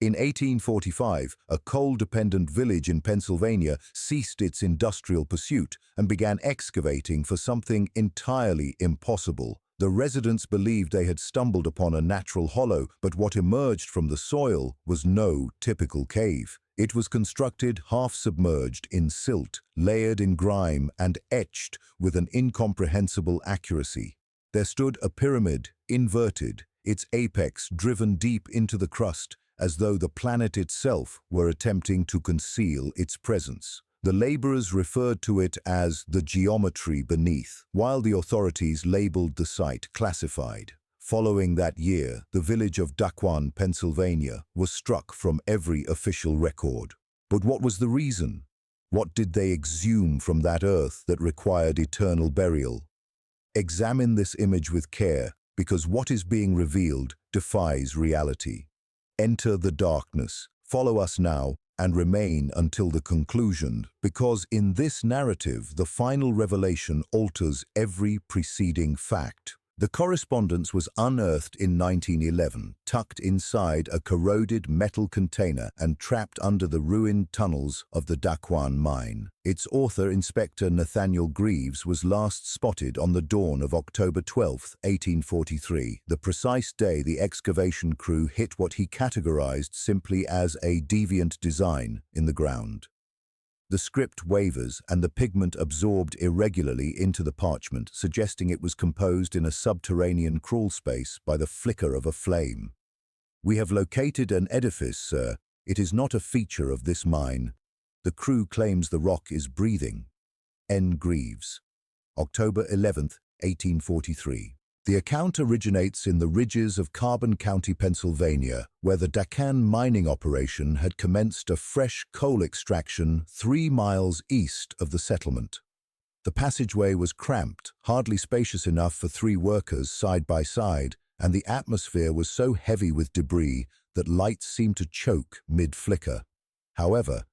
In 1845, a coal-dependent village in Pennsylvania ceased its industrial pursuit and began excavating for something entirely impossible. The residents believed they had stumbled upon a natural hollow, but what emerged from the soil was no typical cave. It was constructed half-submerged in silt, layered in grime, and etched with an incomprehensible accuracy. There stood a pyramid, inverted, its apex driven deep into the crust, as though the planet itself were attempting to conceal its presence. The laborers referred to it as the geometry beneath, while the authorities labeled the site classified. Following that year, the village of Daquan, Pennsylvania, was struck from every official record. But what was the reason? What did they exhume from that earth that required eternal burial? Examine this image with care, because what is being revealed defies reality. Enter the darkness, follow us now, and remain until the conclusion, because in this narrative the final revelation alters every preceding fact. The correspondence was unearthed in 1911, tucked inside a corroded metal container and trapped under the ruined tunnels of the Daquan mine. Its author, Inspector Nathaniel Greaves, was last spotted on the dawn of October 12, 1843, the precise day the excavation crew hit what he categorized simply as a deviant design in the ground. The script wavers and the pigment absorbed irregularly into the parchment, suggesting it was composed in a subterranean crawl space by the flicker of a flame. "We have located an edifice, sir. It is not a feature of this mine. The crew claims the rock is breathing." N. Greaves. October 11, 1843. The account originates in the ridges of Carbon County, Pennsylvania, where the Daquan mining operation had commenced a fresh coal extraction 3 miles east of the settlement. The passageway was cramped, hardly spacious enough for 3 workers side by side, and the atmosphere was so heavy with debris that lights seemed to choke mid-flicker. However,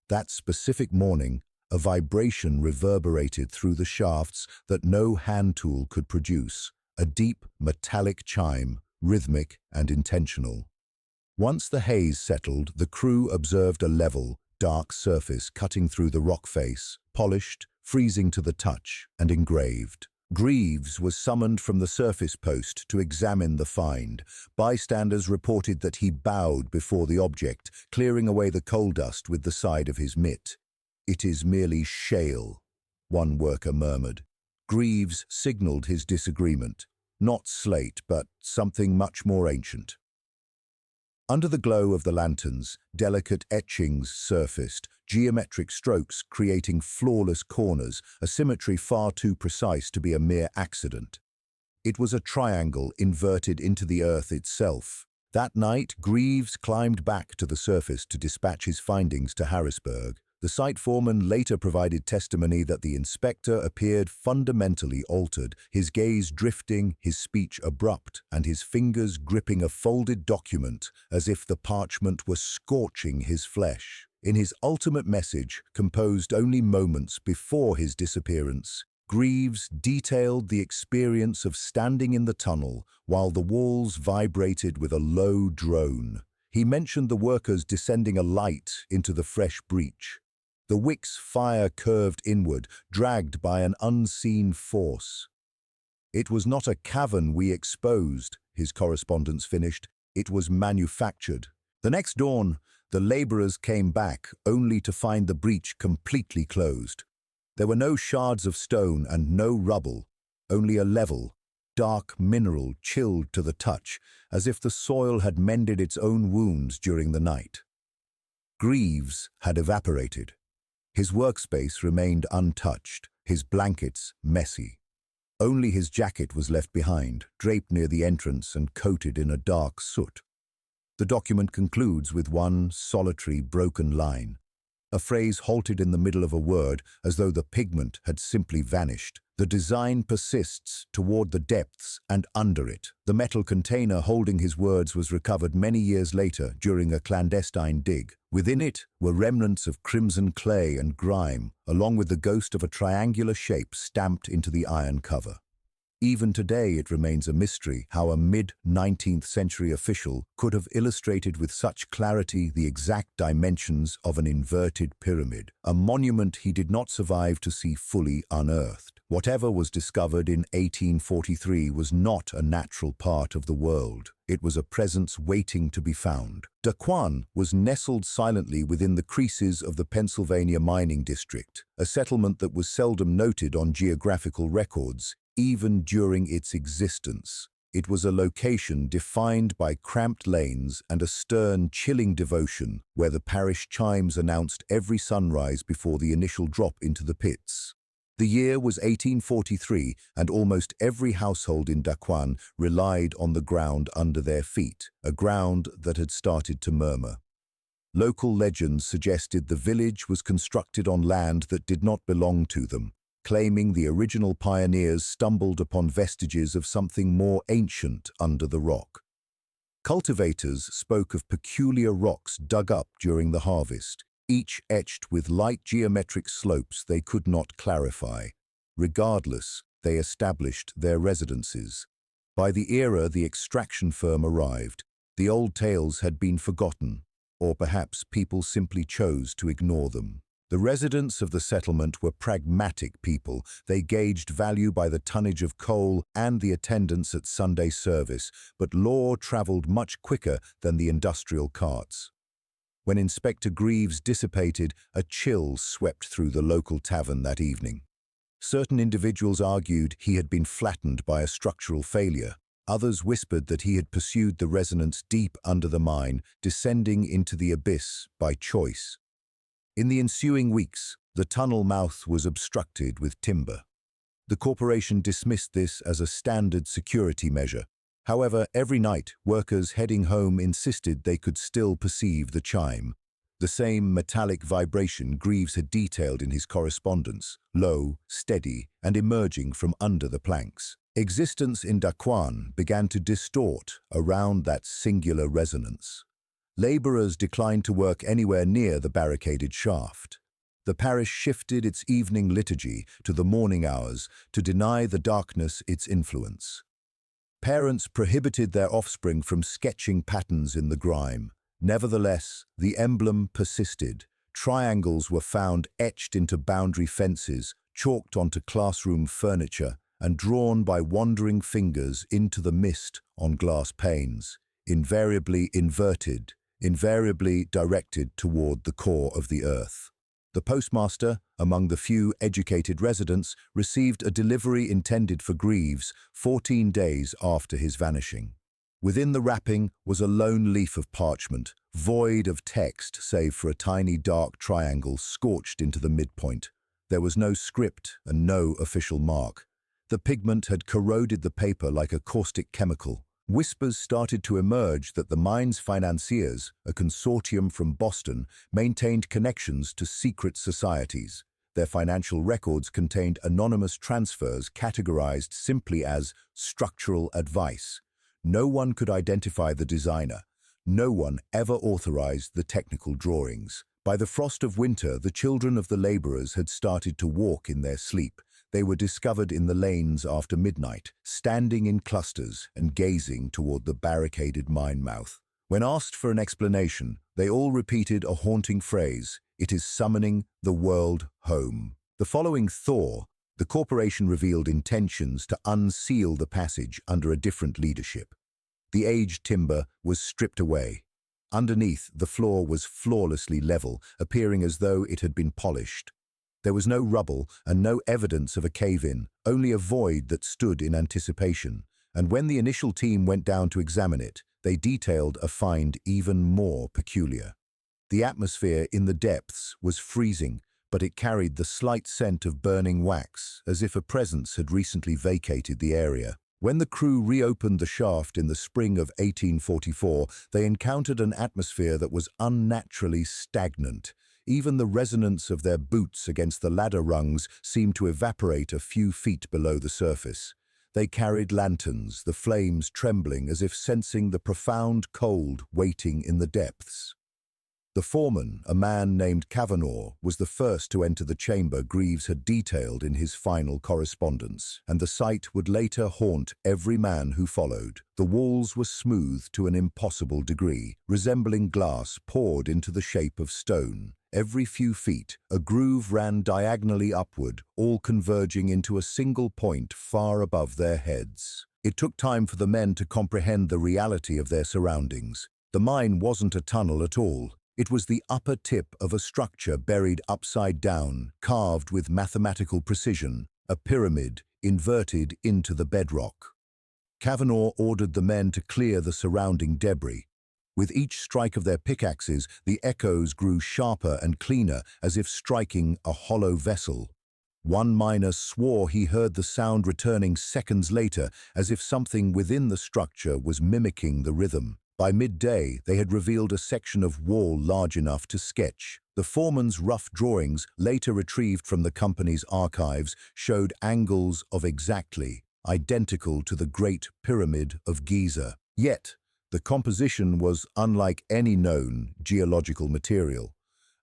that specific morning, a vibration reverberated through the shafts that no hand tool could produce. A deep, metallic chime, rhythmic and intentional. Once the haze settled, the crew observed a level, dark surface cutting through the rock face, polished, freezing to the touch, and engraved. Greaves was summoned from the surface post to examine the find. Bystanders reported that he bowed before the object, clearing away the coal dust with the side of his mitt. "It is merely shale," one worker murmured. Greaves signaled his disagreement. Not slate, but something much more ancient. Under the glow of the lanterns, delicate etchings surfaced, geometric strokes creating flawless corners, a symmetry far too precise to be a mere accident. It was a triangle inverted into the earth itself. That night, Greaves climbed back to the surface to dispatch his findings to Harrisburg. The site foreman later provided testimony that the inspector appeared fundamentally altered, his gaze drifting, his speech abrupt, and his fingers gripping a folded document as if the parchment were scorching his flesh. In his ultimate message, composed only moments before his disappearance, Greaves detailed the experience of standing in the tunnel while the walls vibrated with a low drone. He mentioned the workers descending a light into the fresh breach. The wick's fire curved inward, dragged by an unseen force. "It was not a cavern we exposed," his correspondence finished. "It was manufactured." The next dawn, the laborers came back, only to find the breach completely closed. There were no shards of stone and no rubble, only a level, dark mineral chilled to the touch, as if the soil had mended its own wounds during the night. Greaves had evaporated. His workspace remained untouched, his blankets messy. Only his jacket was left behind, draped near the entrance and coated in a dark soot. The document concludes with one solitary broken line. A phrase halted in the middle of a word, as though the pigment had simply vanished. The design persists toward the depths and under it. The metal container holding his words was recovered many years later during a clandestine dig. Within it were remnants of crimson clay and grime, along with the ghost of a triangular shape stamped into the iron cover. Even today it remains a mystery how a mid-19th century official could have illustrated with such clarity the exact dimensions of an inverted pyramid, a monument he did not survive to see fully unearthed. Whatever was discovered in 1843 was not a natural part of the world. It was a presence waiting to be found. Daquan was nestled silently within the creases of the Pennsylvania mining district, a settlement that was seldom noted on geographical records, even during its existence. It was a location defined by cramped lanes and a stern, chilling devotion where the parish chimes announced every sunrise before the initial drop into the pits. The year was 1843, and almost every household in Daquan relied on the ground under their feet, a ground that had started to murmur. Local legends suggested the village was constructed on land that did not belong to them, claiming the original pioneers stumbled upon vestiges of something more ancient under the rock. Cultivators spoke of peculiar rocks dug up during the harvest, each etched with light geometric slopes they could not clarify. Regardless, they established their residences. By the era the extraction firm arrived, the old tales had been forgotten, or perhaps people simply chose to ignore them. The residents of the settlement were pragmatic people. They gauged value by the tonnage of coal and the attendance at Sunday service, but law traveled much quicker than the industrial carts. When Inspector Greaves dissipated, a chill swept through the local tavern that evening. Certain individuals argued he had been flattened by a structural failure. Others whispered that he had pursued the resonance deep under the mine, descending into the abyss by choice. In the ensuing weeks, the tunnel mouth was obstructed with timber. The corporation dismissed this as a standard security measure. However, every night, workers heading home insisted they could still perceive the chime. The same metallic vibration Greaves had detailed in his correspondence, low, steady, and emerging from under the planks. Existence in Daquan began to distort around that singular resonance. Laborers declined to work anywhere near the barricaded shaft. The parish shifted its evening liturgy to the morning hours to deny the darkness its influence. Parents prohibited their offspring from sketching patterns in the grime. Nevertheless, the emblem persisted. Triangles were found etched into boundary fences, chalked onto classroom furniture, and drawn by wandering fingers into the mist on glass panes, invariably inverted, invariably directed toward the core of the earth. The postmaster, among the few educated residents, received a delivery intended for Greaves 14 days after his vanishing. Within the wrapping was a lone leaf of parchment, void of text save for a tiny dark triangle scorched into the midpoint. There was no script and no official mark. The pigment had corroded the paper like a caustic chemical. Whispers started to emerge that the mine's financiers, a consortium from Boston, maintained connections to secret societies. Their financial records contained anonymous transfers categorized simply as structural advice. No one could identify the designer. No one ever authorized the technical drawings. By the frost of winter, the children of the laborers had started to walk in their sleep. They were discovered in the lanes after midnight, standing in clusters and gazing toward the barricaded mine mouth. When asked for an explanation, they all repeated a haunting phrase: "It is summoning the world home." The following thaw, the corporation revealed intentions to unseal the passage under a different leadership. The aged timber was stripped away. Underneath, the floor was flawlessly level, appearing as though it had been polished. There was no rubble and no evidence of a cave-in, only a void that stood in anticipation. And when the initial team went down to examine it, they detailed a find even more peculiar. The atmosphere in the depths was freezing, but it carried the slight scent of burning wax, as if a presence had recently vacated the area. When the crew reopened the shaft in the spring of 1844, they encountered an atmosphere that was unnaturally stagnant. Even the resonance of their boots against the ladder rungs seemed to evaporate a few feet below the surface. They carried lanterns, the flames trembling as if sensing the profound cold waiting in the depths. The foreman, a man named Kavanaugh, was the first to enter the chamber Greaves had detailed in his final correspondence, and the sight would later haunt every man who followed. The walls were smooth to an impossible degree, resembling glass poured into the shape of stone. Every few feet, a groove ran diagonally upward, all converging into a single point far above their heads. It took time for the men to comprehend the reality of their surroundings. The mine wasn't a tunnel at all. It was the upper tip of a structure buried upside down, carved with mathematical precision, a pyramid inverted into the bedrock. Kavanaugh ordered the men to clear the surrounding debris. With each strike of their pickaxes, the echoes grew sharper and cleaner, as if striking a hollow vessel. One miner swore he heard the sound returning seconds later, as if something within the structure was mimicking the rhythm. By midday, they had revealed a section of wall large enough to sketch. The foreman's rough drawings, later retrieved from the company's archives, showed angles of exactly identical to the Great Pyramid of Giza. Yet, the composition was unlike any known geological material.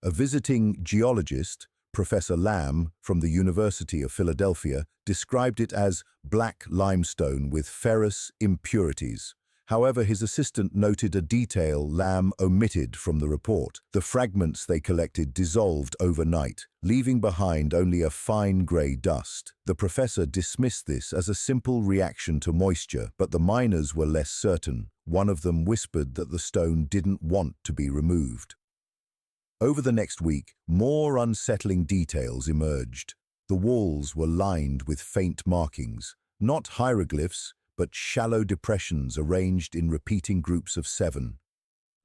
A visiting geologist, Professor Lamb from the University of Philadelphia, described it as black limestone with ferrous impurities. However, his assistant noted a detail Lamb omitted from the report. The fragments they collected dissolved overnight, leaving behind only a fine grey dust. The professor dismissed this as a simple reaction to moisture, but the miners were less certain. One of them whispered that the stone didn't want to be removed. Over the next week, more unsettling details emerged. The walls were lined with faint markings, not hieroglyphs, but shallow depressions arranged in repeating groups of 7.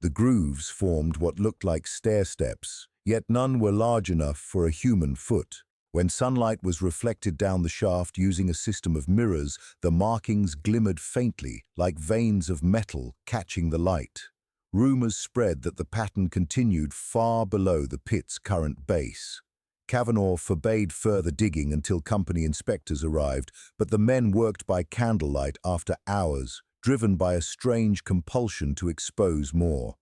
The grooves formed what looked like stair steps, yet none were large enough for a human foot. When sunlight was reflected down the shaft using a system of mirrors, the markings glimmered faintly, like veins of metal catching the light. Rumors spread that the pattern continued far below the pit's current base. Kavanaugh forbade further digging until company inspectors arrived, but the men worked by candlelight after hours, driven by a strange compulsion to expose more.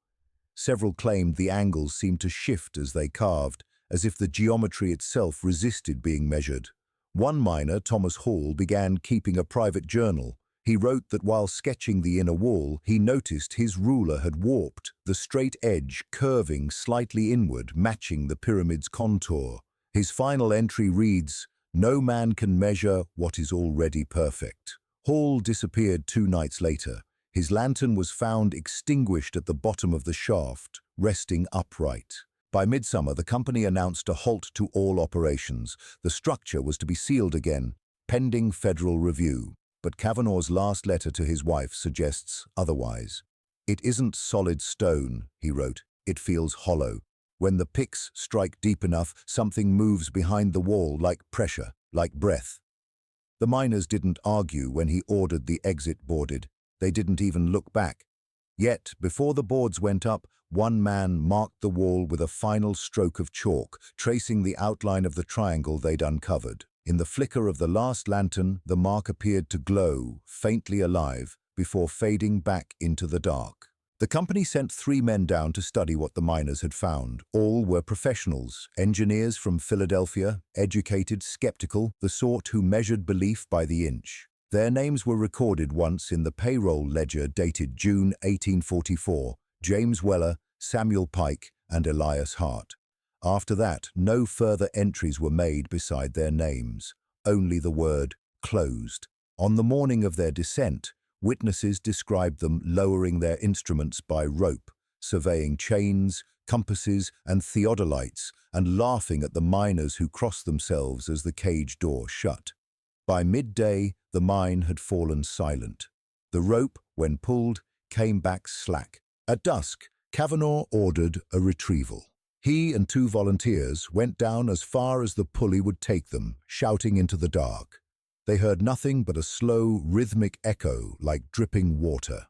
Several claimed the angles seemed to shift as they carved, as if the geometry itself resisted being measured. One miner, Thomas Hall, began keeping a private journal. He wrote that while sketching the inner wall, he noticed his ruler had warped, the straight edge curving slightly inward, matching the pyramid's contour. His final entry reads, "No man can measure what is already perfect." Hall disappeared 2 nights later. His lantern was found extinguished at the bottom of the shaft, resting upright. By midsummer, the company announced a halt to all operations. The structure was to be sealed again, pending federal review. But Kavanaugh's last letter to his wife suggests otherwise. "It isn't solid stone," he wrote. "It feels hollow. When the picks strike deep enough, something moves behind the wall like pressure, like breath." The miners didn't argue when he ordered the exit boarded. They didn't even look back. Yet, before the boards went up, one man marked the wall with a final stroke of chalk, tracing the outline of the triangle they'd uncovered. In the flicker of the last lantern, the mark appeared to glow, faintly alive, before fading back into the dark. The company sent 3 men down to study what the miners had found. All were professionals, engineers from Philadelphia, educated, skeptical, the sort who measured belief by the inch. Their names were recorded once in the payroll ledger dated June 1844, James Weller, Samuel Pike, and Elias Hart. After that, no further entries were made beside their names, only the word "closed." On the morning of their descent, witnesses described them lowering their instruments by rope, surveying chains, compasses, and theodolites, and laughing at the miners who crossed themselves as the cage door shut. By midday, the mine had fallen silent. The rope, when pulled, came back slack. At dusk, Kavanaugh ordered a retrieval. He and 2 volunteers went down as far as the pulley would take them, shouting into the dark. They heard nothing but a slow, rhythmic echo like dripping water.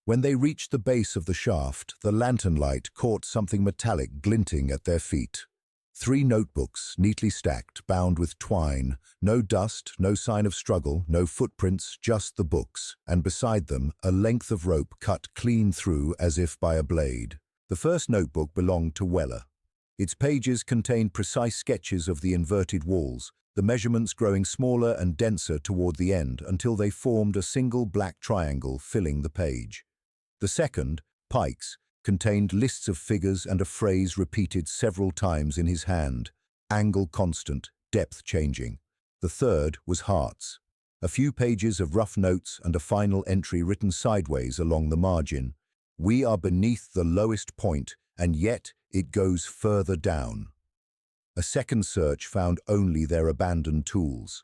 When they reached the base of the shaft, the lantern light caught something metallic glinting at their feet. 3 notebooks, neatly stacked, bound with twine. No dust, no sign of struggle, no footprints, just the books. And beside them, a length of rope cut clean through as if by a blade. The first notebook belonged to Weller. Its pages contained precise sketches of the inverted walls, the measurements growing smaller and denser toward the end until they formed a single black triangle filling the page. The second, Pike's, contained lists of figures and a phrase repeated several times in his hand, angle constant, depth changing. The third was Hart's. A few pages of rough notes and a final entry written sideways along the margin. We are beneath the lowest point, and yet it goes further down. A second search found only their abandoned tools.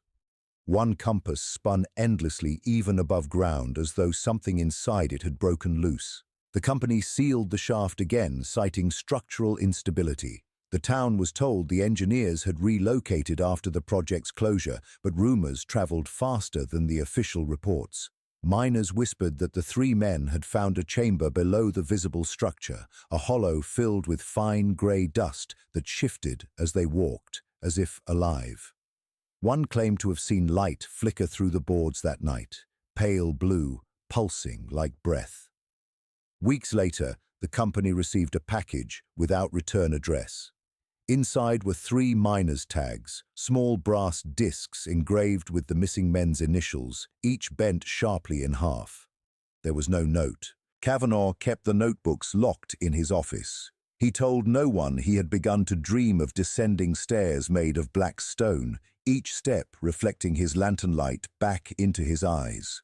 One compass spun endlessly even above ground as though something inside it had broken loose. The company sealed the shaft again, citing structural instability. The town was told the engineers had relocated after the project's closure, but rumors traveled faster than the official reports. Miners whispered that the three men had found a chamber below the visible structure, a hollow filled with fine grey dust that shifted as they walked, as if alive. One claimed to have seen light flicker through the boards that night, pale blue, pulsing like breath. Weeks later, the company received a package without return address. Inside were 3 miners' tags, small brass discs engraved with the missing men's initials, each bent sharply in half. There was no note. Kavanaugh kept the notebooks locked in his office. He told no one he had begun to dream of descending stairs made of black stone, each step reflecting his lantern light back into his eyes.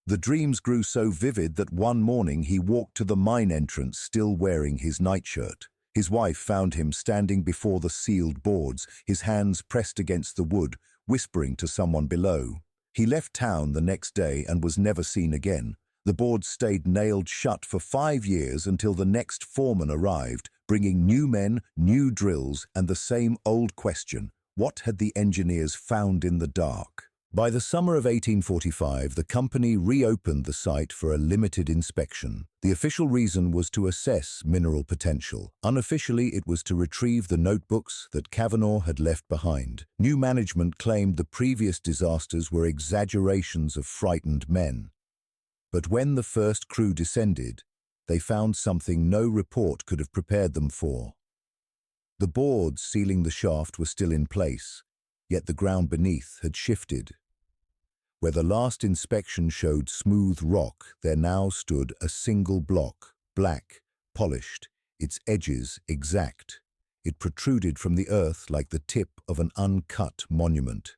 The dreams grew so vivid that one morning he walked to the mine entrance still wearing his nightshirt. His wife found him standing before the sealed boards, his hands pressed against the wood, whispering to someone below. He left town the next day and was never seen again. The boards stayed nailed shut for 5 years until the next foreman arrived, bringing new men, new drills, and the same old question: what had the engineers found in the dark? By the summer of 1845, the company reopened the site for a limited inspection. The official reason was to assess mineral potential. Unofficially, it was to retrieve the notebooks that Kavanaugh had left behind. New management claimed the previous disasters were exaggerations of frightened men. But when the first crew descended, they found something no report could have prepared them for. The boards sealing the shaft were still in place, yet the ground beneath had shifted. Where the last inspection showed smooth rock, there now stood a single block, black, polished, its edges exact. It protruded from the earth like the tip of an uncut monument.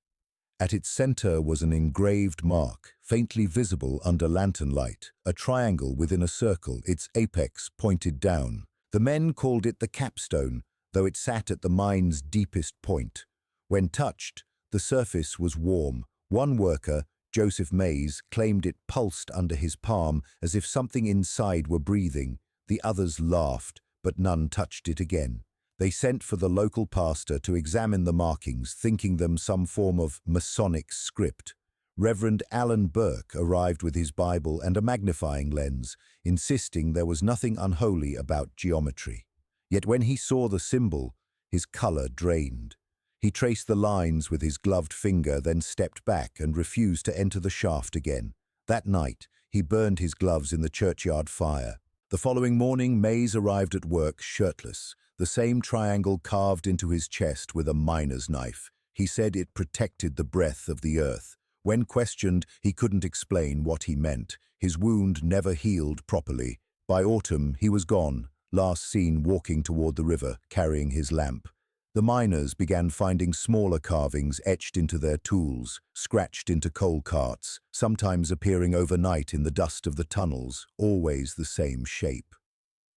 At its center was an engraved mark, faintly visible under lantern light, a triangle within a circle, its apex pointed down. The men called it the capstone, though it sat at the mine's deepest point. When touched, the surface was warm. One worker, Joseph Mays, claimed it pulsed under his palm as if something inside were breathing. The others laughed, but none touched it again. They sent for the local pastor to examine the markings, thinking them some form of Masonic script. Reverend Alan Burke arrived with his Bible and a magnifying lens, insisting there was nothing unholy about geometry. Yet when he saw the symbol, his color drained. He traced the lines with his gloved finger, then stepped back and refused to enter the shaft again. That night, he burned his gloves in the churchyard fire. The following morning, Mays arrived at work shirtless, the same triangle carved into his chest with a miner's knife. He said it protected the breath of the earth. When questioned, he couldn't explain what he meant. His wound never healed properly. By autumn, he was gone, last seen walking toward the river, carrying his lamp. The miners began finding smaller carvings etched into their tools, scratched into coal carts, sometimes appearing overnight in the dust of the tunnels, always the same shape.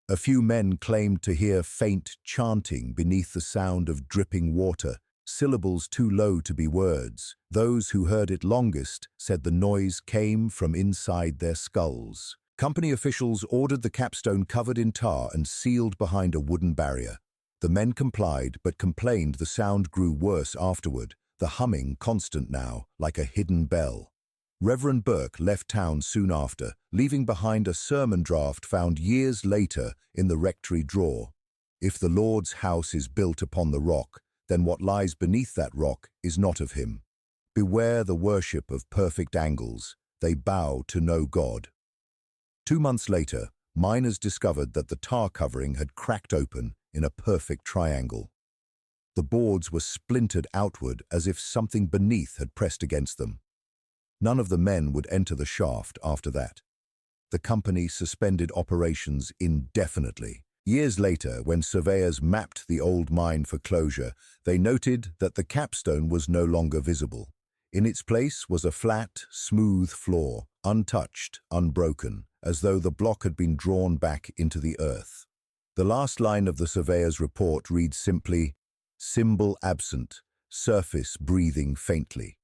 A few men claimed to hear faint chanting beneath the sound of dripping water, syllables too low to be words. Those who heard it longest said the noise came from inside their skulls. Company officials ordered the capstone covered in tar and sealed behind a wooden barrier. The men complied, but complained the sound grew worse afterward, the humming constant now, like a hidden bell. Reverend Burke left town soon after, leaving behind a sermon draft found years later in the rectory drawer. If the Lord's house is built upon the rock, then what lies beneath that rock is not of him. Beware the worship of perfect angles. They bow to no God. 2 months later, miners discovered that the tar covering had cracked open in a perfect triangle. The boards were splintered outward as if something beneath had pressed against them. None of the men would enter the shaft after that. The company suspended operations indefinitely. Years later, when surveyors mapped the old mine for closure, they noted that the capstone was no longer visible. In its place was a flat, smooth floor, untouched, unbroken, as though the block had been drawn back into the earth. The last line of the surveyor's report reads simply, "Symbol absent, surface breathing faintly."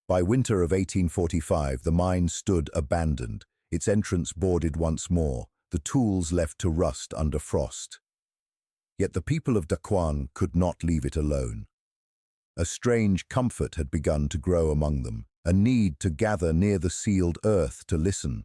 By winter of 1845, the mine stood abandoned, its entrance boarded once more, the tools left to rust under frost. Yet the people of Daquan could not leave it alone. A strange comfort had begun to grow among them, a need to gather near the sealed earth to listen.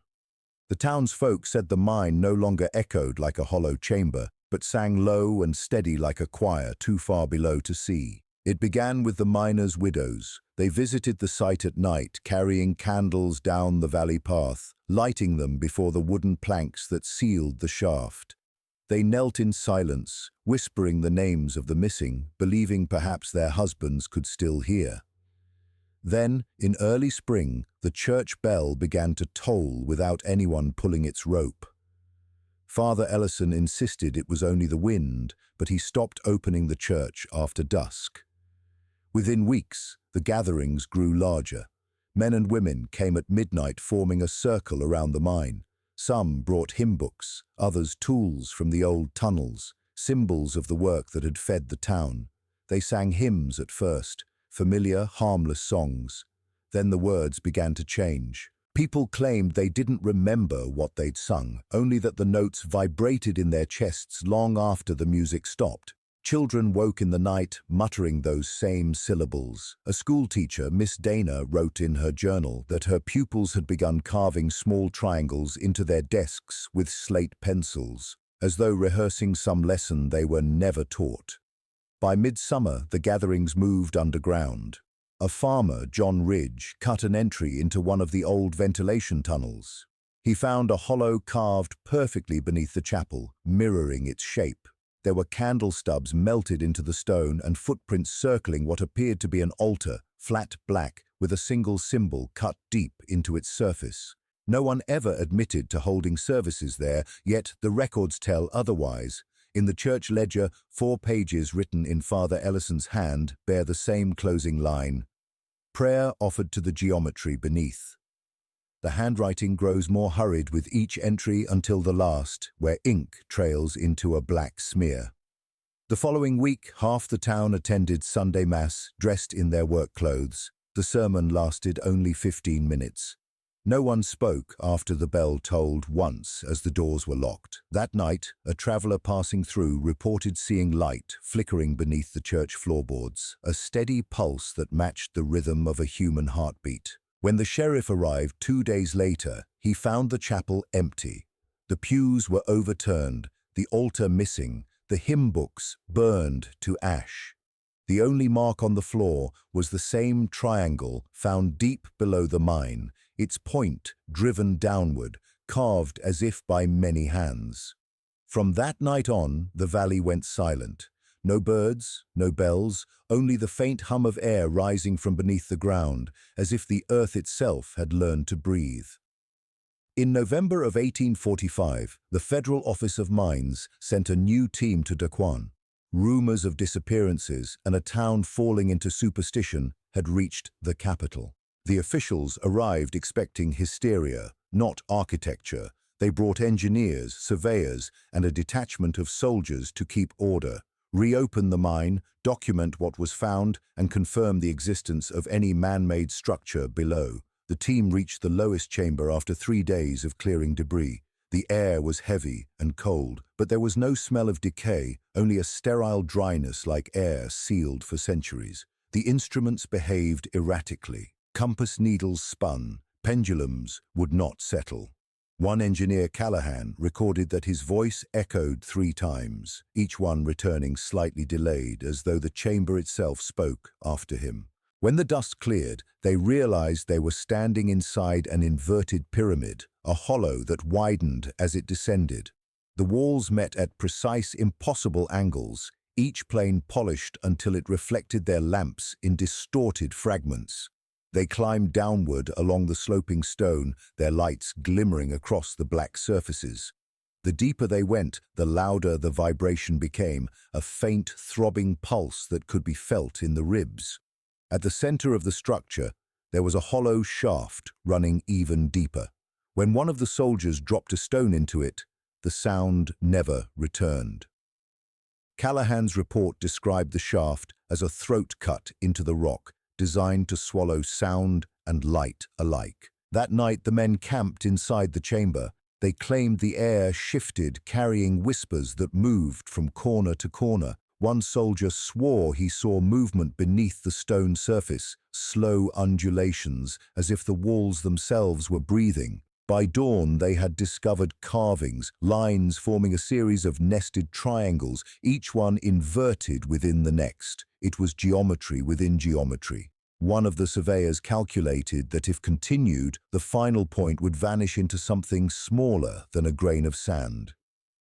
The townsfolk said the mine no longer echoed like a hollow chamber, but sang low and steady like a choir too far below to see. It began with the miners' widows. They visited the site at night, carrying candles down the valley path, lighting them before the wooden planks that sealed the shaft. They knelt in silence, whispering the names of the missing, believing perhaps their husbands could still hear. Then, in early spring, the church bell began to toll without anyone pulling its rope. Father Ellison insisted it was only the wind, but he stopped opening the church after dusk. Within weeks, the gatherings grew larger. Men and women came at midnight, forming a circle around the mine. Some brought hymn books, others tools from the old tunnels, symbols of the work that had fed the town. They sang hymns at first, familiar, harmless songs. Then the words began to change. People claimed they didn't remember what they'd sung, only that the notes vibrated in their chests long after the music stopped. Children woke in the night, muttering those same syllables. A schoolteacher, Miss Dana, wrote in her journal that her pupils had begun carving small triangles into their desks with slate pencils, as though rehearsing some lesson they were never taught. By midsummer, the gatherings moved underground. A farmer, John Ridge, cut an entry into one of the old ventilation tunnels. He found a hollow carved perfectly beneath the chapel, mirroring its shape. There were candle stubs melted into the stone and footprints circling what appeared to be an altar, flat black, with a single symbol cut deep into its surface. No one ever admitted to holding services there, yet the records tell otherwise. In the church ledger, 4 pages written in Father Ellison's hand bear the same closing line, "Prayer offered to the geometry beneath." The handwriting grows more hurried with each entry until the last, where ink trails into a black smear. The following week, half the town attended Sunday Mass, dressed in their work clothes. The sermon lasted only 15 minutes. No one spoke after the bell tolled once as the doors were locked. That night, a traveler passing through reported seeing light flickering beneath the church floorboards, a steady pulse that matched the rhythm of a human heartbeat. When the sheriff arrived 2 days later, he found the chapel empty. The pews were overturned, the altar missing, the hymn books burned to ash. The only mark on the floor was the same triangle found deep below the mine, its point driven downward, carved as if by many hands. From that night on, the valley went silent. No birds, no bells, only the faint hum of air rising from beneath the ground, as if the earth itself had learned to breathe. In November of 1845, the Federal Office of Mines sent a new team to Daquan. Rumors of disappearances and a town falling into superstition had reached the capital. The officials arrived expecting hysteria, not architecture. They brought engineers, surveyors, and a detachment of soldiers to keep order, reopen the mine, document what was found, and confirm the existence of any man-made structure below. The team reached the lowest chamber after 3 days of clearing debris. The air was heavy and cold, but there was no smell of decay, only a sterile dryness like air sealed for centuries. The instruments behaved erratically. Compass needles spun, pendulums would not settle. One engineer, Callahan, recorded that his voice echoed 3 times, each one returning slightly delayed, as though the chamber itself spoke after him. When the dust cleared, they realized they were standing inside an inverted pyramid, a hollow that widened as it descended. The walls met at precise, impossible angles, each plane polished until it reflected their lamps in distorted fragments. They climbed downward along the sloping stone, their lights glimmering across the black surfaces. The deeper they went, the louder the vibration became, a faint, throbbing pulse that could be felt in the ribs. At the center of the structure, there was a hollow shaft running even deeper. When one of the soldiers dropped a stone into it, the sound never returned. Callahan's report described the shaft as a throat cut into the rock, designed to swallow sound and light alike. That night, the men camped inside the chamber. They claimed the air shifted, carrying whispers that moved from corner to corner. One soldier swore he saw movement beneath the stone surface, slow undulations, as if the walls themselves were breathing. By dawn, they had discovered carvings, lines forming a series of nested triangles, each one inverted within the next. It was geometry within geometry. One of the surveyors calculated that if continued, the final point would vanish into something smaller than a grain of sand.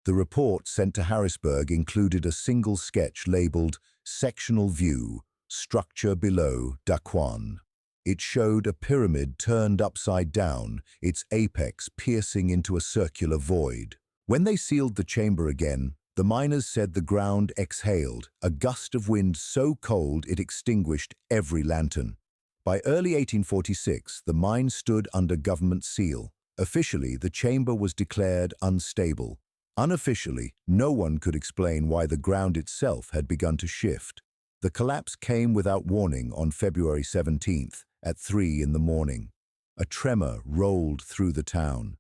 The report sent to Harrisburg included a single sketch labeled Sectional View, Structure Below Daquan. It showed a pyramid turned upside down, its apex piercing into a circular void. When they sealed the chamber again, the miners said the ground exhaled, a gust of wind so cold it extinguished every lantern. By early 1846, the mine stood under government seal. Officially, the chamber was declared unstable. Unofficially, no one could explain why the ground itself had begun to shift. The collapse came without warning on February 17th at 3 in the morning. A tremor rolled through the town.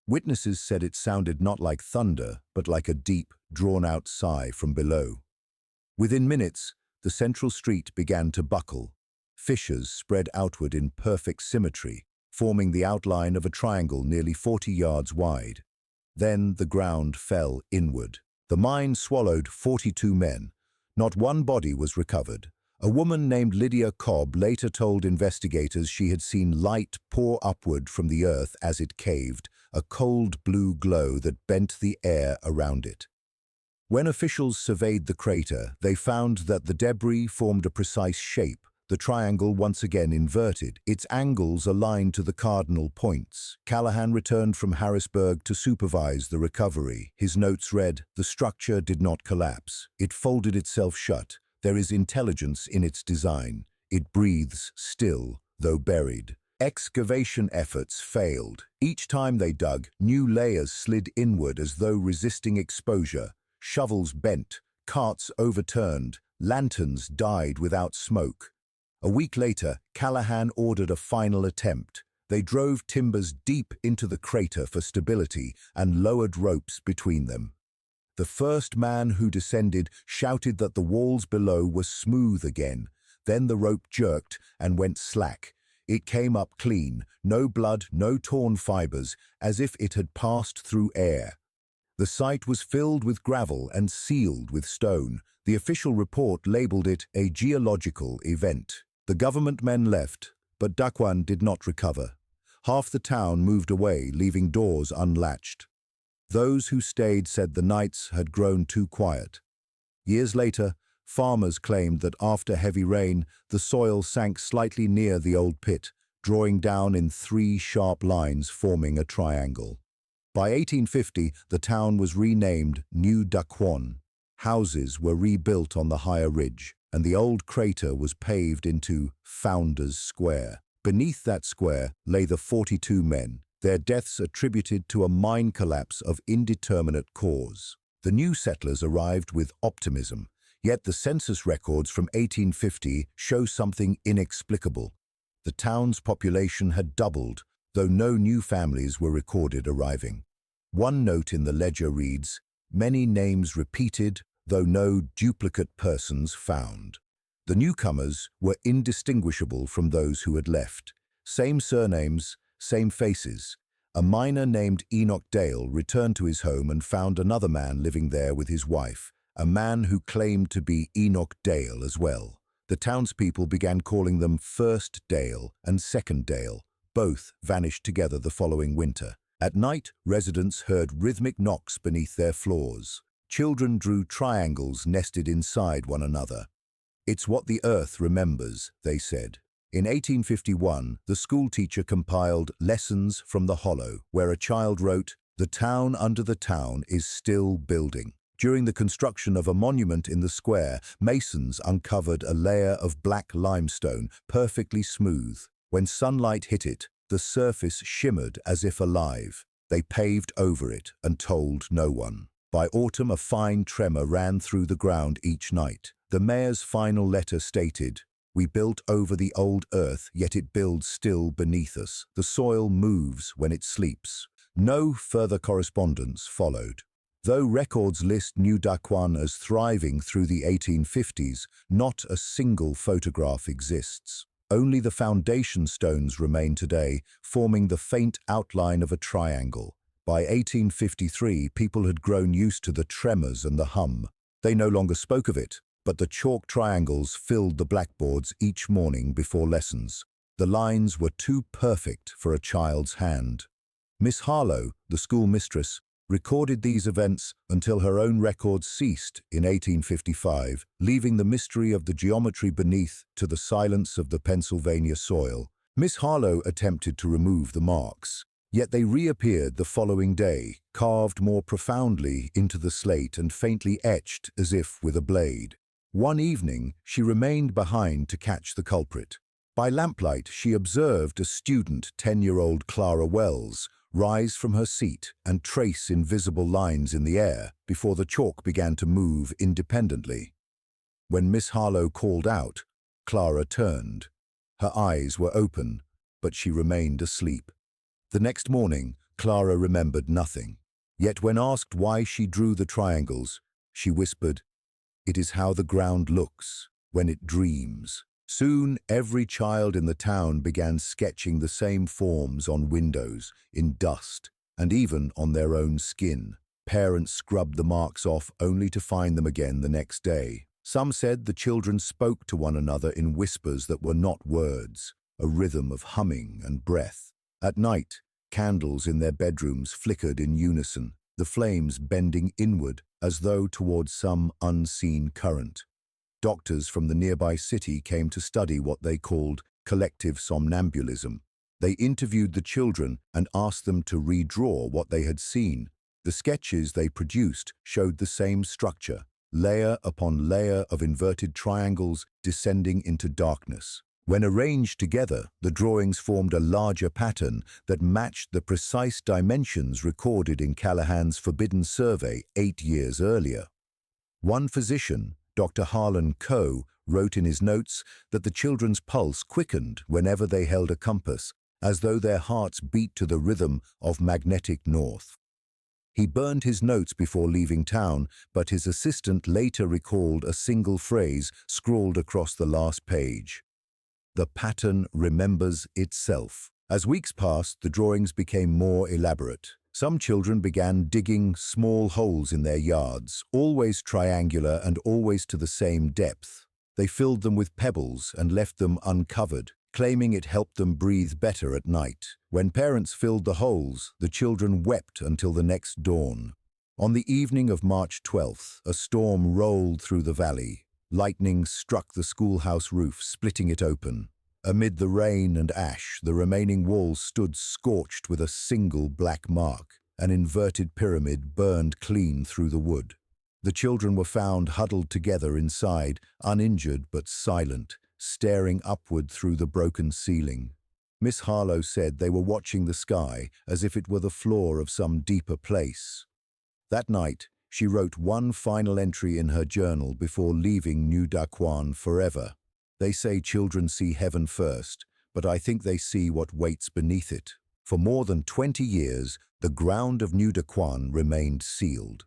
Witnesses said it sounded not like thunder, but like a deep, drawn-out sigh from below. Within minutes, the central street began to buckle. Fissures spread outward in perfect symmetry, forming the outline of a triangle nearly 40 yards wide. Then the ground fell inward. The mine swallowed 42 men. Not one body was recovered. A woman named Lydia Cobb later told investigators she had seen light pour upward from the earth as it caved, a cold blue glow that bent the air around it. When officials surveyed the crater, they found that the debris formed a precise shape, the triangle once again inverted, its angles aligned to the cardinal points. Callahan returned from Harrisburg to supervise the recovery. His notes read, "The structure did not collapse. It folded itself shut. There is intelligence in its design. It breathes still, though buried." Excavation efforts failed. Each time they dug, new layers slid inward as though resisting exposure. Shovels bent, carts overturned, lanterns died without smoke. A week later, Callahan ordered a final attempt. They drove timbers deep into the crater for stability and lowered ropes between them. The first man who descended shouted that the walls below were smooth again. Then the rope jerked and went slack. It came up clean, no blood, no torn fibers, as if it had passed through air. The site was filled with gravel and sealed with stone. The official report labeled it a geological event. The government men left, but Daquan did not recover. Half the town moved away, leaving doors unlatched. Those who stayed said the nights had grown too quiet. Years later, farmers claimed that after heavy rain, the soil sank slightly near the old pit, drawing down in 3 sharp lines forming a triangle. By 1850, the town was renamed New Daquan. Houses were rebuilt on the higher ridge, and the old crater was paved into Founders Square. Beneath that square lay the 42 men, their deaths attributed to a mine collapse of indeterminate cause. The new settlers arrived with optimism, yet the census records from 1850 show something inexplicable. The town's population had doubled, though no new families were recorded arriving. One note in the ledger reads, "Many names repeated, though no duplicate persons found." The newcomers were indistinguishable from those who had left. Same surnames, same faces. A miner named Enoch Dale returned to his home and found another man living there with his wife, a man who claimed to be Enoch Dale as well. The townspeople began calling them First Dale and Second Dale. Both vanished together the following winter. At night, residents heard rhythmic knocks beneath their floors. Children drew triangles nested inside one another. "It's what the earth remembers," they said. In 1851, the schoolteacher compiled Lessons from the Hollow, where a child wrote, "The town under the town is still building." During the construction of a monument in the square, masons uncovered a layer of black limestone, perfectly smooth. When sunlight hit it, the surface shimmered as if alive. They paved over it and told no one. By autumn, a fine tremor ran through the ground each night. The mayor's final letter stated, "We built over the old earth, yet it builds still beneath us. The soil moves when it sleeps." No further correspondence followed. Though records list New Daquan as thriving through the 1850s, not a single photograph exists. Only the foundation stones remain today, forming the faint outline of a triangle. By 1853, people had grown used to the tremors and the hum. They no longer spoke of it, but the chalk triangles filled the blackboards each morning before lessons. The lines were too perfect for a child's hand. Miss Harlow, the school mistress, recorded these events until her own records ceased in 1855, leaving the mystery of the geometry beneath to the silence of the Pennsylvania soil. Miss Harlow attempted to remove the marks, yet they reappeared the following day, carved more profoundly into the slate and faintly etched as if with a blade. One evening, she remained behind to catch the culprit. By lamplight, she observed a student, 10-year-old Clara Wells, rise from her seat and trace invisible lines in the air before the chalk began to move independently. When Miss Harlow called out, Clara turned. Her eyes were open, but she remained asleep. The next morning, Clara remembered nothing. Yet when asked why she drew the triangles, she whispered, "It is how the ground looks when it dreams." Soon, every child in the town began sketching the same forms on windows, in dust, and even on their own skin. Parents scrubbed the marks off only to find them again the next day. Some said the children spoke to one another in whispers that were not words, a rhythm of humming and breath. At night, candles in their bedrooms flickered in unison, the flames bending inward as though towards some unseen current. Doctors from the nearby city came to study what they called collective somnambulism. They interviewed the children and asked them to redraw what they had seen. The sketches they produced showed the same structure, layer upon layer of inverted triangles descending into darkness. When arranged together, the drawings formed a larger pattern that matched the precise dimensions recorded in Callahan's Forbidden Survey 8 years earlier. One physician, Dr. Harlan Coe, wrote in his notes that the children's pulse quickened whenever they held a compass, as though their hearts beat to the rhythm of magnetic north. He burned his notes before leaving town, but his assistant later recalled a single phrase scrawled across the last page. "The pattern remembers itself." As weeks passed, the drawings became more elaborate. Some children began digging small holes in their yards, always triangular and always to the same depth. They filled them with pebbles and left them uncovered, claiming it helped them breathe better at night. When parents filled the holes, the children wept until the next dawn. On the evening of March 12th, a storm rolled through the valley. Lightning struck the schoolhouse roof, splitting it open. Amid the rain and ash, the remaining walls stood scorched with a single black mark. An inverted pyramid burned clean through the wood. The children were found huddled together inside, uninjured but silent, staring upward through the broken ceiling. Miss Harlow said they were watching the sky as if it were the floor of some deeper place. That night, she wrote one final entry in her journal before leaving New Daquan forever. "They say children see heaven first, but I think they see what waits beneath it." For more than 20 years, the ground of New Daquan remained sealed.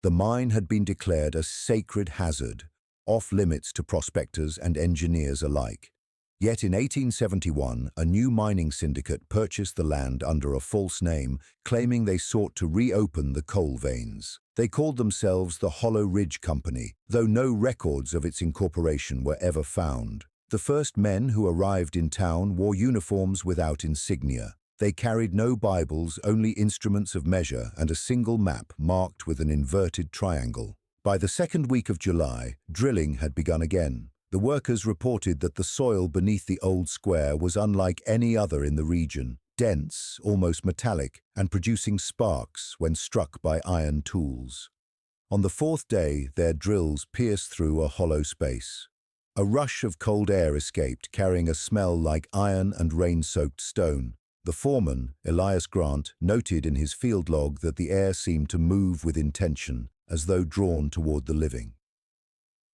The mine had been declared a sacred hazard, off limits to prospectors and engineers alike. Yet in 1871, a new mining syndicate purchased the land under a false name, claiming they sought to reopen the coal veins. They called themselves the Hollow Ridge Company, though no records of its incorporation were ever found. The first men who arrived in town wore uniforms without insignia. They carried no Bibles, only instruments of measure and a single map marked with an inverted triangle. By the second week of July, drilling had begun again. The workers reported that the soil beneath the old square was unlike any other in the region, dense, almost metallic, and producing sparks when struck by iron tools. On the fourth day, their drills pierced through a hollow space. A rush of cold air escaped, carrying a smell like iron and rain-soaked stone. The foreman, Elias Grant, noted in his field log that the air seemed to move with intention, as though drawn toward the living.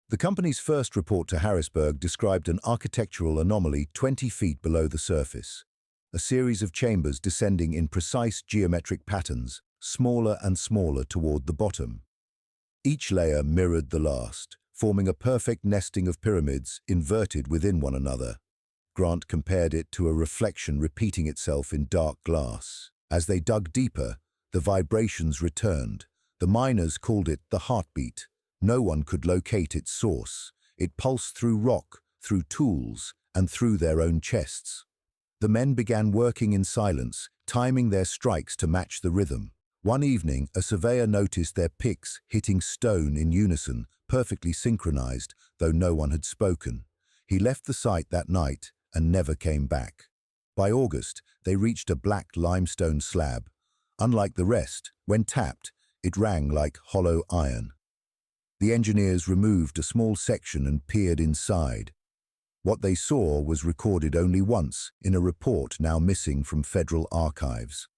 The company's first report to Harrisburg described an architectural anomaly 20 feet below the surface, a series of chambers descending in precise geometric patterns, smaller and smaller toward the bottom. Each layer mirrored the last, forming a perfect nesting of pyramids inverted within one another. Grant compared it to a reflection repeating itself in dark glass. As they dug deeper, the vibrations returned. The miners called it the heartbeat. No one could locate its source. It pulsed through rock, through tools, and through their own chests. The men began working in silence, timing their strikes to match the rhythm. One evening, a surveyor noticed their picks hitting stone in unison, perfectly synchronized, though no one had spoken. He left the site that night and never came back. By August, they reached a black limestone slab. Unlike the rest, when tapped, it rang like hollow iron. The engineers removed a small section and peered inside. What they saw was recorded only once in a report now missing from federal archives.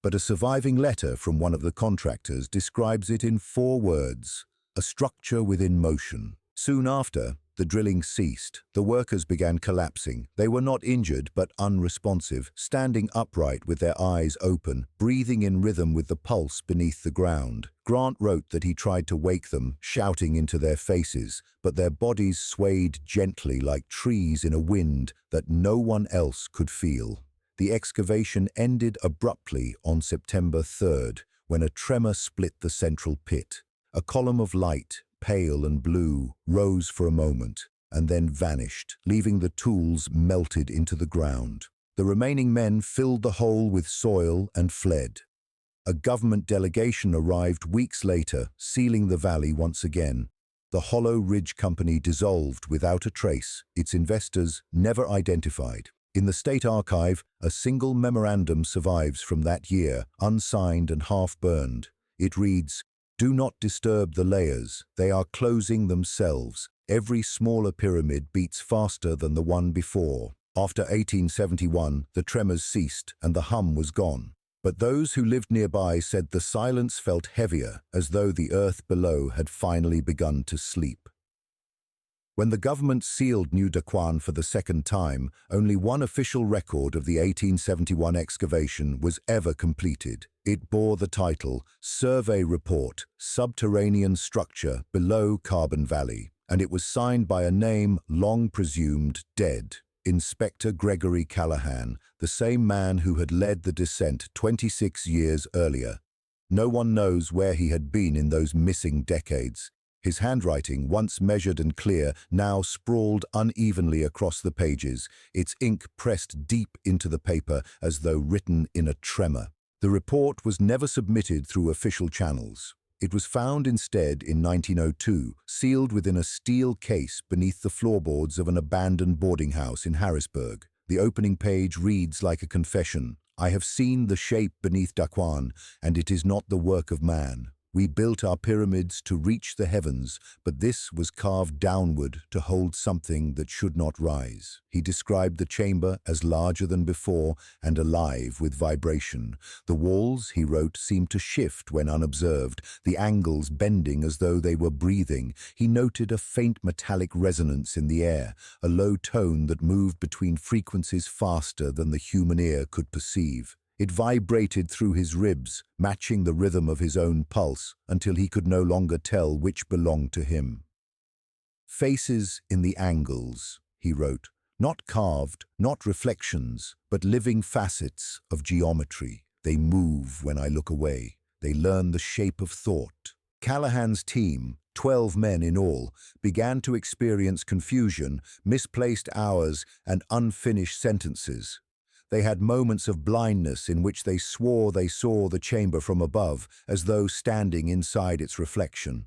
But a surviving letter from one of the contractors describes it in 4 words: a structure within motion. Soon after, the drilling ceased. The workers began collapsing. They were not injured but unresponsive, standing upright with their eyes open, breathing in rhythm with the pulse beneath the ground. Grant wrote that he tried to wake them, shouting into their faces, but their bodies swayed gently like trees in a wind that no one else could feel. The excavation ended abruptly on September 3rd, when a tremor split the central pit. A column of light, pale and blue, rose for a moment and then vanished, leaving the tools melted into the ground. The remaining men filled the hole with soil and fled. A government delegation arrived weeks later, sealing the valley once again. The Hollow Ridge Company dissolved without a trace, its investors never identified. In the State Archive, a single memorandum survives from that year, unsigned and half-burned. It reads, "Do not disturb the layers. They are closing themselves. Every smaller pyramid beats faster than the one before." After 1871, the tremors ceased and the hum was gone. But those who lived nearby said the silence felt heavier, as though the earth below had finally begun to sleep. When the government sealed New Daquan for the second time, only one official record of the 1871 excavation was ever completed. It bore the title, Survey Report, Subterranean Structure Below Carbon Valley, and it was signed by a name long presumed dead, Inspector Gregory Callahan, the same man who had led the descent 26 years earlier. No one knows where he had been in those missing decades. His handwriting, once measured and clear, now sprawled unevenly across the pages, its ink pressed deep into the paper as though written in a tremor. The report was never submitted through official channels. It was found instead in 1902, sealed within a steel case beneath the floorboards of an abandoned boarding house in Harrisburg. The opening page reads like a confession. "I have seen the shape beneath Daquan, and it is not the work of man. We built our pyramids to reach the heavens, but this was carved downward to hold something that should not rise." He described the chamber as larger than before and alive with vibration. The walls, he wrote, seemed to shift when unobserved, the angles bending as though they were breathing. He noted a faint metallic resonance in the air, a low tone that moved between frequencies faster than the human ear could perceive. It vibrated through his ribs, matching the rhythm of his own pulse, until he could no longer tell which belonged to him. "Faces in the angles," he wrote, Not carved, not reflections, but living facets of geometry. They move when I look away. They learn the shape of thought. Callahan's team, 12 men in all, began to experience confusion, misplaced hours, and unfinished sentences. They had moments of blindness in which they swore they saw the chamber from above, as though standing inside its reflection.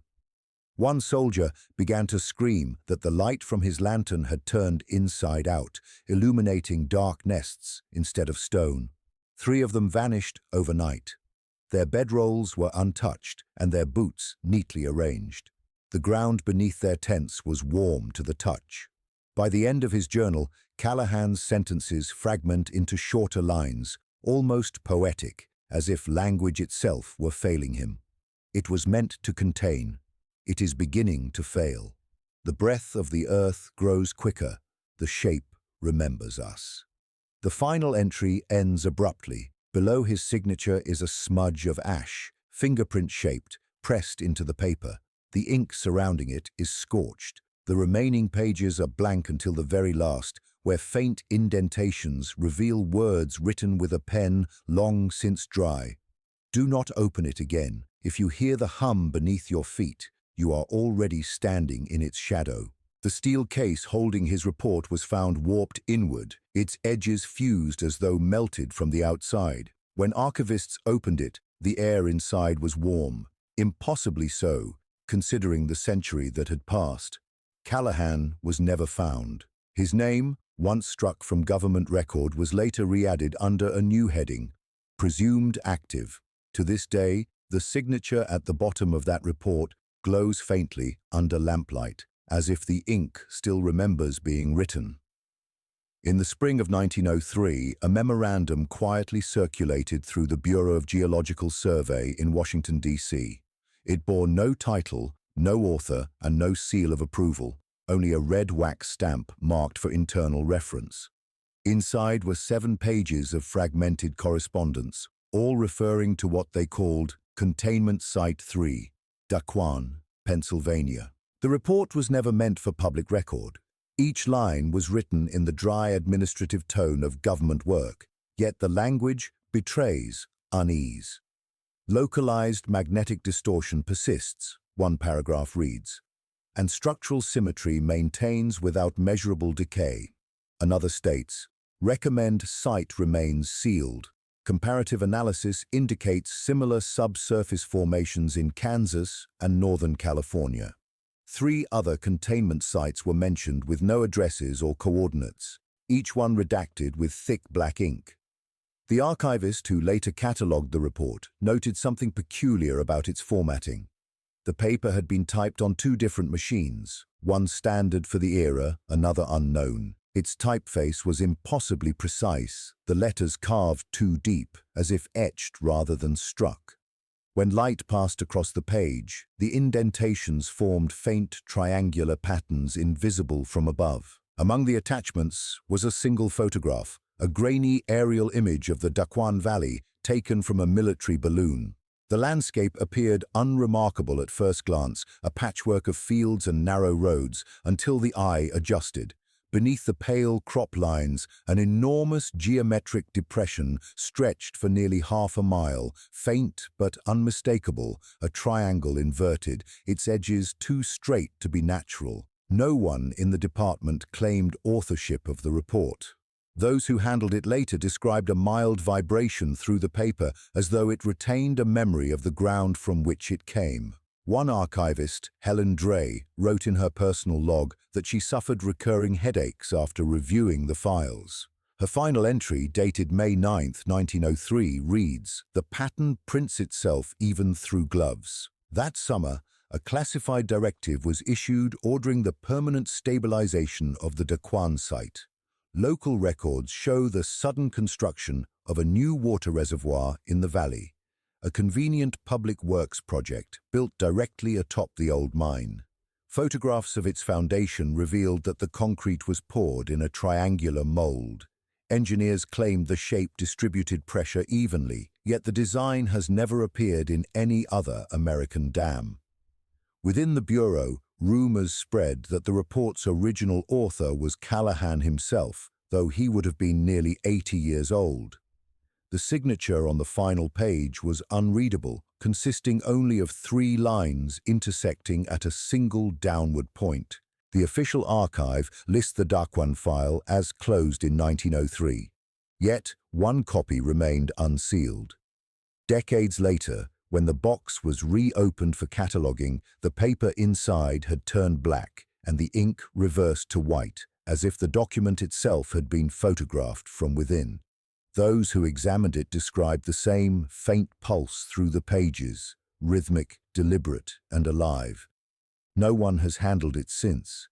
One soldier began to scream that the light from his lantern had turned inside out, illuminating dark nests instead of stone. 3 of them vanished overnight. Their bedrolls were untouched and their boots neatly arranged. The ground beneath their tents was warm to the touch. By the end of his journal, Callahan's sentences fragment into shorter lines, almost poetic, as if language itself were failing him. It was meant to contain. It is beginning to fail. The breath of the earth grows quicker. The shape remembers us. The final entry ends abruptly. Below his signature is a smudge of ash, fingerprint-shaped, pressed into the paper. The ink surrounding it is scorched. The remaining pages are blank until the very last, where faint indentations reveal words written with a pen long since dry. Do not open it again. If you hear the hum beneath your feet, you are already standing in its shadow. The steel case holding his report was found warped inward, its edges fused as though melted from the outside. When archivists opened it, the air inside was warm, impossibly so, considering the century that had passed. Callahan was never found. His name, once struck from government record, was later re-added under a new heading, presumed active. To this day, the signature at the bottom of that report glows faintly under lamplight, as if the ink still remembers being written. In the spring of 1903, a memorandum quietly circulated through the Bureau of Geological Survey in Washington, D.C. It bore no title, no author, and no seal of approval, only a red wax stamp marked for internal reference. Inside were 7 pages of fragmented correspondence, all referring to what they called Containment Site 3, Daquan, Pennsylvania. The report was never meant for public record. Each line was written in the dry administrative tone of government work, yet the language betrays unease. Localized magnetic distortion persists, one paragraph reads, and structural symmetry maintains without measurable decay. Another states, recommend site remains sealed. Comparative analysis indicates similar subsurface formations in Kansas and Northern California. 3 other containment sites were mentioned with no addresses or coordinates, each one redacted with thick black ink. The archivist who later catalogued the report noted something peculiar about its formatting. The paper had been typed on 2 different machines, one standard for the era, another unknown. Its typeface was impossibly precise, the letters carved too deep, as if etched rather than struck. When light passed across the page, the indentations formed faint triangular patterns invisible from above. Among the attachments was a single photograph, a grainy aerial image of the Daquan Valley taken from a military balloon. The landscape appeared unremarkable at first glance, a patchwork of fields and narrow roads, until the eye adjusted. Beneath the pale crop lines, an enormous geometric depression stretched for nearly half a mile, faint but unmistakable, a triangle inverted, its edges too straight to be natural. No one in the department claimed authorship of the report. Those who handled it later described a mild vibration through the paper as though it retained a memory of the ground from which it came. One archivist, Helen Dray, wrote in her personal log that she suffered recurring headaches after reviewing the files. Her final entry, dated May 9, 1903, reads, "The pattern prints itself even through gloves." That summer, a classified directive was issued ordering the permanent stabilization of the Daquan site. Local records show the sudden construction of a new water reservoir in the valley, a convenient public works project built directly atop the old mine. Photographs of its foundation revealed that the concrete was poured in a triangular mold. Engineers claimed the shape distributed pressure evenly, yet the design has never appeared in any other American dam. Within the Bureau, Rumors spread that the report's original author was Callahan himself, though he would have been nearly 80 years old. The signature on the final page was unreadable, consisting only of 3 lines intersecting at a single downward point. The official archive lists the Daquan file as closed in 1903. Yet, one copy remained unsealed. Decades later, when the box was reopened for cataloguing, the paper inside had turned black and the ink reversed to white, as if the document itself had been photographed from within. Those who examined it described the same faint pulse through the pages, rhythmic, deliberate, and alive. No one has handled it since.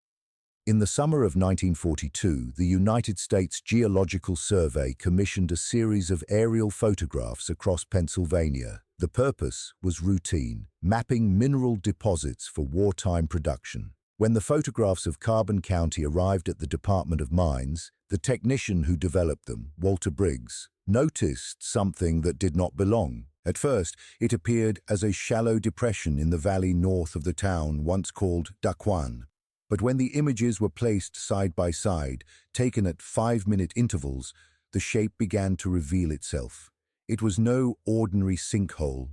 In the summer of 1942, the United States Geological Survey commissioned a series of aerial photographs across Pennsylvania. The purpose was routine, mapping mineral deposits for wartime production. When the photographs of Carbon County arrived at the Department of Mines, the technician who developed them, Walter Briggs, noticed something that did not belong. At first, it appeared as a shallow depression in the valley north of the town once called Daquan. But when the images were placed side by side, taken at 5-minute intervals, the shape began to reveal itself. It was no ordinary sinkhole.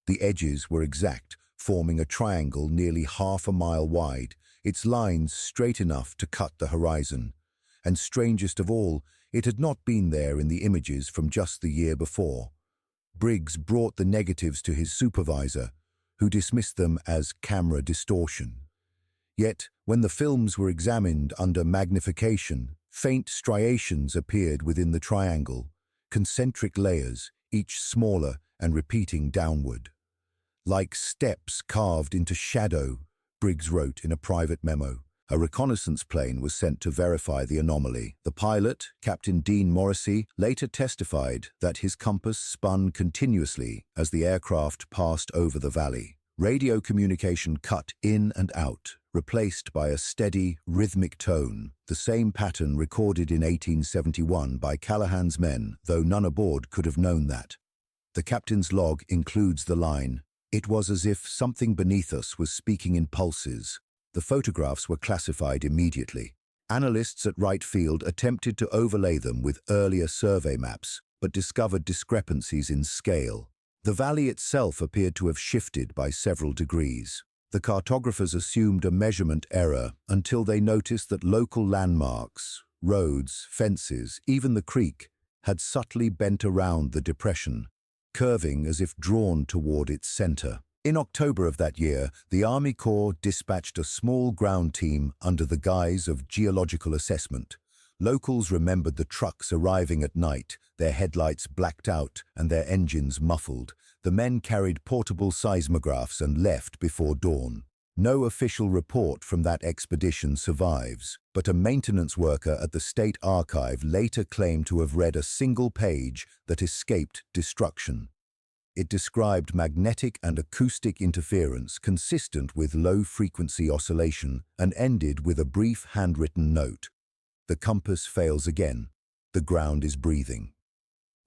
The edges were exact, forming a triangle nearly half a mile wide, its lines straight enough to cut the horizon. And strangest of all, it had not been there in the images from just the year before. Briggs brought the negatives to his supervisor, who dismissed them as camera distortion. Yet, when the films were examined under magnification, faint striations appeared within the triangle, concentric layers, each smaller and repeating downward. Like steps carved into shadow, Briggs wrote in a private memo. A reconnaissance plane was sent to verify the anomaly. The pilot, Captain Dean Morrissey, later testified that his compass spun continuously as the aircraft passed over the valley. Radio communication cut in and out, replaced by a steady, rhythmic tone, the same pattern recorded in 1871 by Callahan's men, though none aboard could have known that. The captain's log includes the line, "It was as if something beneath us was speaking in pulses." The photographs were classified immediately. Analysts at Wright Field attempted to overlay them with earlier survey maps, but discovered discrepancies in scale. The valley itself appeared to have shifted by several degrees. The cartographers assumed a measurement error until they noticed that local landmarks, roads, fences, even the creek, had subtly bent around the depression, curving as if drawn toward its center. In October of that year, the Army Corps dispatched a small ground team under the guise of geological assessment. Locals remembered the trucks arriving at night, their headlights blacked out and their engines muffled. The men carried portable seismographs and left before dawn. No official report from that expedition survives, but a maintenance worker at the State Archive later claimed to have read a single page that escaped destruction. It described magnetic and acoustic interference consistent with low-frequency oscillation and ended with a brief handwritten note. The compass fails again. The ground is breathing.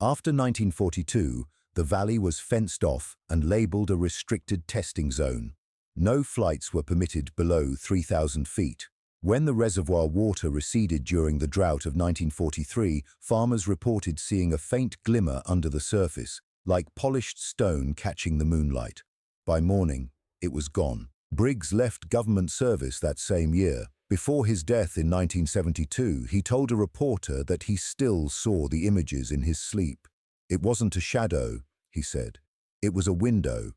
After 1942, the valley was fenced off and labeled a restricted testing zone. No flights were permitted below 3,000 feet. When the reservoir water receded during the drought of 1943, farmers reported seeing a faint glimmer under the surface, like polished stone catching the moonlight. By morning, it was gone. Briggs left government service that same year. Before his death in 1972, he told a reporter that he still saw the images in his sleep. "It wasn't a shadow," he said. "It was a window."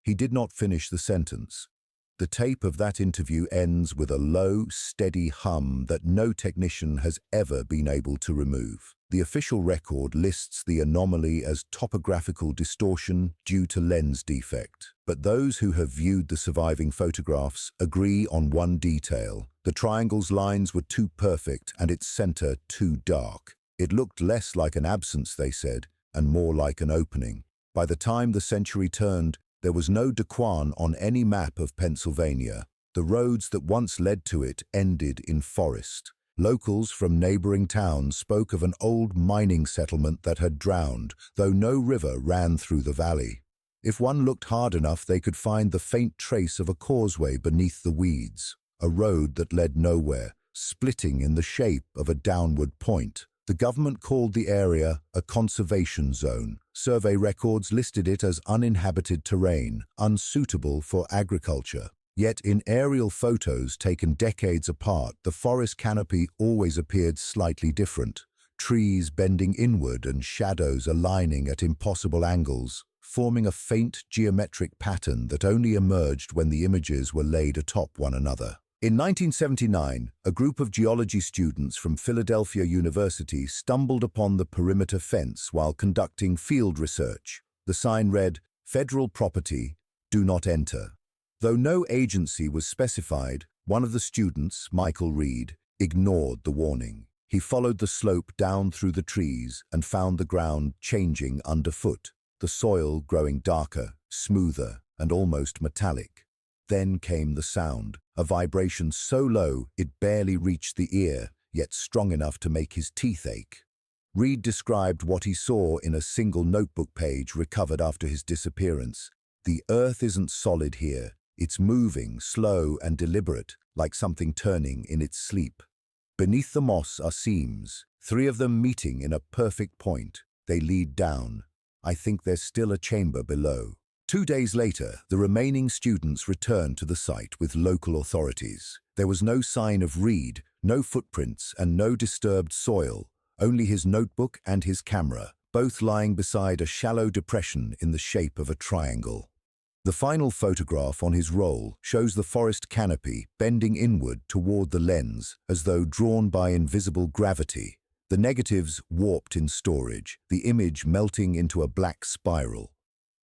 He did not finish the sentence. The tape of that interview ends with a low, steady hum that no technician has ever been able to remove. The official record lists the anomaly as topographical distortion due to lens defect, but those who have viewed the surviving photographs agree on one detail. The triangle's lines were too perfect and its center too dark. It looked less like an absence, they said, and more like an opening. By the time the century turned, there was no Daquan on any map of Pennsylvania. The roads that once led to it ended in forest. Locals from neighboring towns spoke of an old mining settlement that had drowned, though no river ran through the valley. If one looked hard enough, they could find the faint trace of a causeway beneath the weeds, a road that led nowhere, splitting in the shape of a downward point. The government called the area a conservation zone. Survey records listed it as uninhabited terrain, unsuitable for agriculture. Yet in aerial photos taken decades apart, the forest canopy always appeared slightly different. Trees bending inward and shadows aligning at impossible angles, forming a faint geometric pattern that only emerged when the images were laid atop one another. In 1979, a group of geology students from Philadelphia University stumbled upon the perimeter fence while conducting field research. The sign read, "Federal property, do not enter." Though no agency was specified, one of the students, Michael Reed, ignored the warning. He followed the slope down through the trees and found the ground changing underfoot, the soil growing darker, smoother, and almost metallic. Then came the sound, a vibration so low it barely reached the ear, yet strong enough to make his teeth ache. Reed described what he saw in a single notebook page recovered after his disappearance. "The earth isn't solid here. It's moving, slow and deliberate, like something turning in its sleep. Beneath the moss are seams, 3 of them meeting in a perfect point. They lead down. I think there's still a chamber below." 2 days later, the remaining students returned to the site with local authorities. There was no sign of Reed, no footprints, and no disturbed soil, only his notebook and his camera, both lying beside a shallow depression in the shape of a triangle. The final photograph on his roll shows the forest canopy bending inward toward the lens as though drawn by invisible gravity. The negatives warped in storage, the image melting into a black spiral.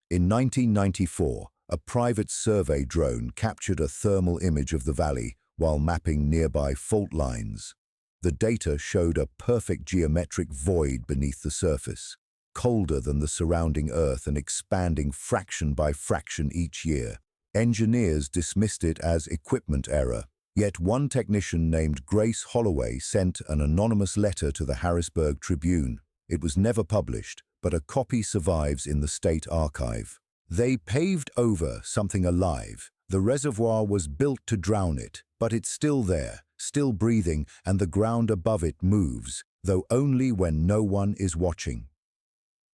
In 1994, a private survey drone captured a thermal image of the valley while mapping nearby fault lines. The data showed a perfect geometric void beneath the surface, colder than the surrounding Earth and expanding fraction by fraction each year. Engineers dismissed it as equipment error, yet one technician named Grace Holloway sent an anonymous letter to the Harrisburg Tribune. It was never published, but a copy survives in the state archive. "They paved over something alive. The reservoir was built to drown it, but it's still there, still breathing, and the ground above it moves, though only when no one is watching."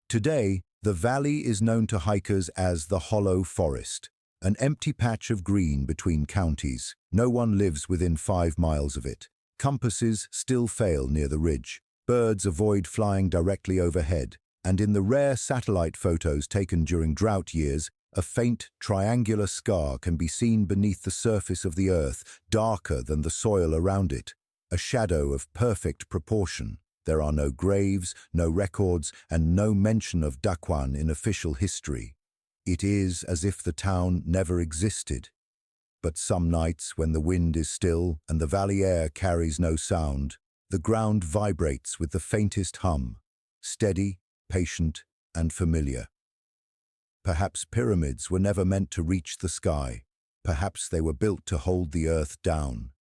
Today, the valley is known to hikers as the Hollow Forest, an empty patch of green between counties. No one lives within 5 miles of it. Compasses still fail near the ridge. Birds avoid flying directly overhead. And in the rare satellite photos taken during drought years, a faint triangular scar can be seen beneath the surface of the earth, darker than the soil around it, a shadow of perfect proportion. There are no graves, no records, and no mention of Daquan in official history. It is as if the town never existed. But some nights, when the wind is still and the valley air carries no sound, the ground vibrates with the faintest hum, steady, patient, and familiar. Perhaps pyramids were never meant to reach the sky. Perhaps they were built to hold the earth down.